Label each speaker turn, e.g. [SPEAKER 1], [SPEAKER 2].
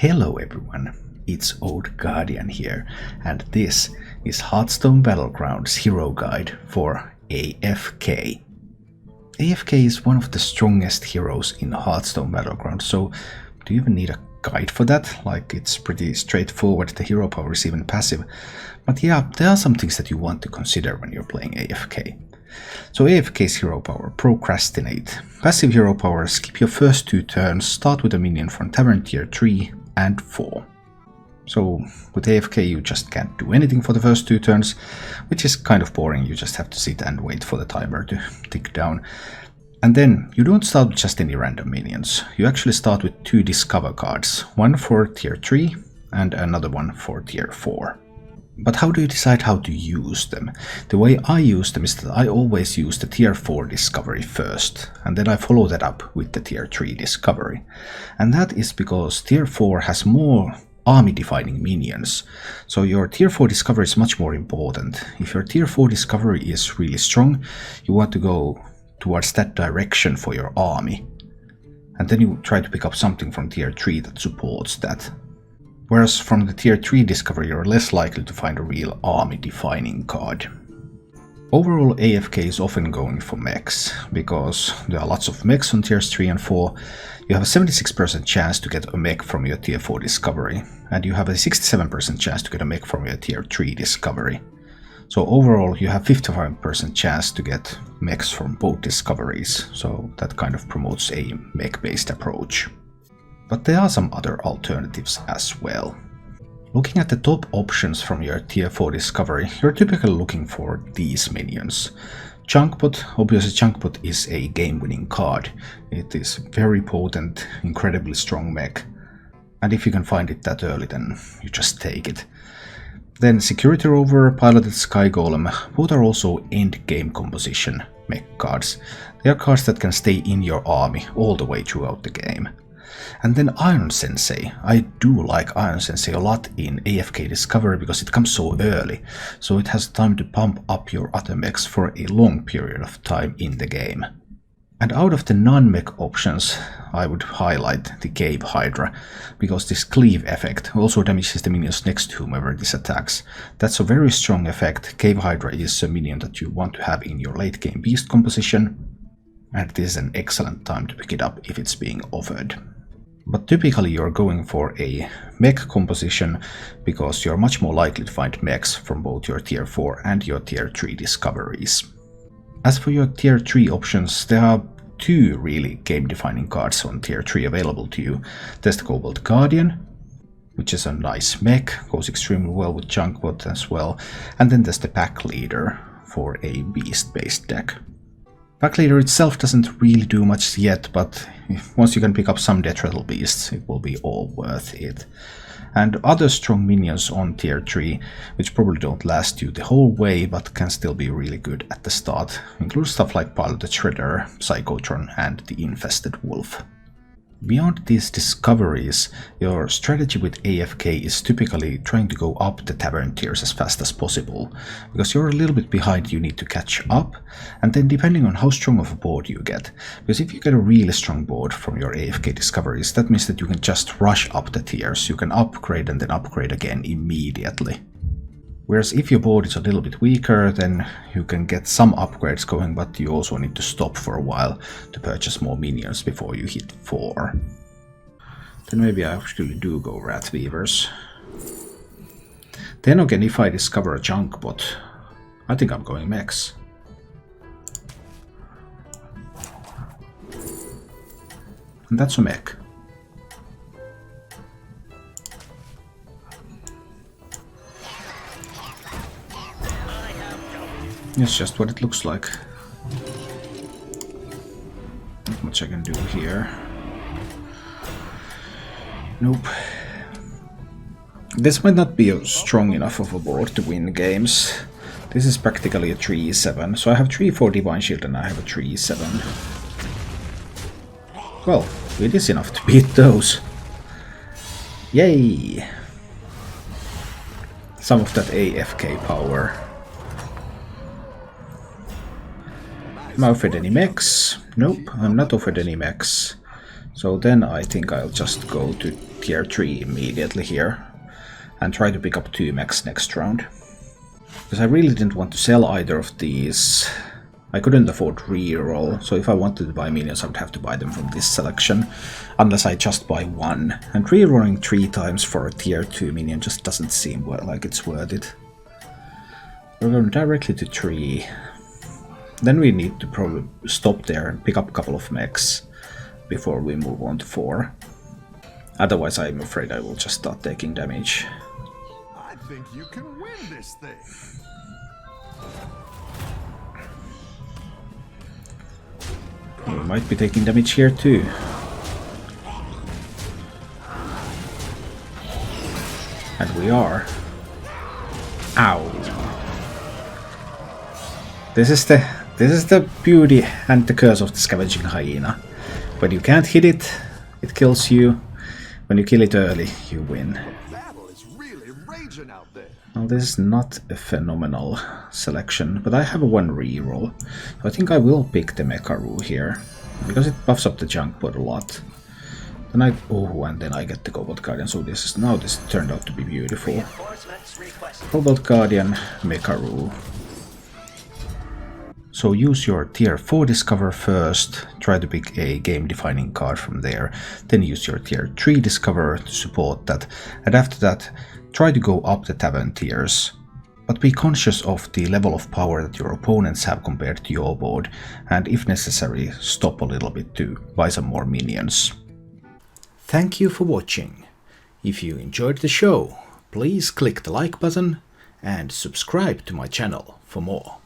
[SPEAKER 1] Hello everyone, it's Old Guardian here, and this is Hearthstone Battlegrounds Hero Guide for a.f.kay. a.f.kay is one of the strongest heroes in Hearthstone Battlegrounds, so do you even need a guide for that? Like, it's pretty straightforward, the hero power is even passive. But yeah, there are some things that you want to consider when you're playing a.f.kay. So a.f.kay's hero power: Procrastinate. Passive hero power: skip your first 2 turns, start with a minion from Tavern Tier 3 and 4. So with a.f.kay you just can't do anything for the first 2 turns, which is kind of boring. You just have to sit and wait for the timer to tick down. And then you don't start with just any random minions. You actually start with 2 discover cards, one for Tier 3 and another one for Tier 4. But how do you decide how to use them? The way I use them is that I always use the Tier 4 discovery first, and then I follow that up with the Tier 3 discovery. And that is because Tier 4 has more army-defining minions, so your Tier 4 discovery is much more important. If your Tier 4 discovery is really strong, you want to go towards that direction for your army. And then you try to pick up something from Tier 3 that supports that. Whereas from the Tier 3 discovery you're less likely to find a real army-defining card. Overall, a.f.kay is often going for mechs, because there are lots of mechs on Tiers 3 and 4. You have a 76% chance to get a mech from your Tier 4 discovery, and you have a 67% chance to get a mech from your Tier 3 discovery. So overall you have 55% chance to get mechs from both discoveries, so that kind of promotes a mech-based approach. But there are some other alternatives as well. Looking at the top options from your Tier 4 discovery, you're typically looking for these minions. Chunkbot. Obviously Chunkbot is a game-winning card. It is very potent, incredibly strong mech. And if you can find it that early, then you just take it. Then Security Rover, Piloted Sky Golem, both are also end-game composition mech cards. They are cards that can stay in your army all the way throughout the game. And then Iron Sensei. I do like Iron Sensei a lot in a.f.kay discovery because it comes so early, so it has time to pump up your other mechs for a long period of time in the game. And out of the non-mech options, I would highlight the Cave Hydra, because this cleave effect also damages the minions next to whomever this attacks. That's a very strong effect. Cave Hydra is a minion that you want to have in your late game beast composition, and this is an excellent time to pick it up if it's being offered. But typically you're going for a mech composition because you're much more likely to find mechs from both your Tier 4 and your Tier 3 discoveries. As for your Tier 3 options, there are 2 really game-defining cards on Tier 3 available to you. There's the Cobalt Guardian, which is a nice mech, goes extremely well with Chunkbot as well. And then there's the Pack Leader for a beast-based deck. Pack Leader itself doesn't really do much yet, but once you can pick up some Death Rattle beasts, it will be all worth it. And other strong minions on Tier 3, which probably don't last you the whole way, but can still be really good at the start, include stuff like Piloted Shredder, Psychotron, and the Infested Wolf. Beyond these discoveries, your strategy with a.f.kay is typically trying to go up the Tavern Tiers as fast as possible, because you're a little bit behind, you need to catch up, and then depending on how strong of a board you get, because if you get a really strong board from your a.f.kay discoveries, that means that you can just rush up the tiers, you can upgrade and then upgrade again immediately. Whereas if your board is a little bit weaker, then you can get some upgrades going, but you also need to stop for a while to purchase more minions before you hit 4. Then maybe I actually do go Rat Weavers. Then again, if I discover a Chunkbot, I think I'm going mechs. And that's a mech. It's just what it looks like. Not much I can do here. Nope. This might not be a strong enough of a board to win games. This is practically a 3-7, so I have 3-4 Divine Shield and I have a 3-7. Well, it is enough to beat those. Yay! Some of that a.f.kay power. Am I offered any mechs? Nope, I'm not offered any mechs. So then I think I'll just go to tier 3 immediately here and try to pick up 2 mechs next round. Because I really didn't want to sell either of these. I couldn't afford reroll, so if I wanted to buy minions I would have to buy them from this selection, unless I just buy one. And rerolling 3 times for a tier 2 minion just doesn't seem like it's worth it. We're going directly to 3. Then we need to probably stop there and pick up a couple of mechs before we move on to 4. Otherwise I'm afraid I will just start taking damage.
[SPEAKER 2] I think you can win this thing.
[SPEAKER 1] We might be taking damage here too. And we are. Ow. This is the beauty and the curse of the Scavenging Hyena. When you can't hit it, it kills you. When you kill it early, you win.
[SPEAKER 2] Battle is really raging out there.
[SPEAKER 1] Well, this is not a phenomenal selection, but I have a 1 reroll. So I think I will pick the Mekaru here, because it buffs up the junk pot a lot. Then and then I get the Cobalt Guardian, so this turned out to be beautiful. Cobalt Guardian, Mekaru. So use your tier 4 discover first, try to pick a game-defining card from there, then use your tier 3 discover to support that, and after that try to go up the Tavern Tiers. But be conscious of the level of power that your opponents have compared to your board, and if necessary stop a little bit to buy some more minions. Thank you for watching. If you enjoyed the show, please click the like button and subscribe to my channel for more.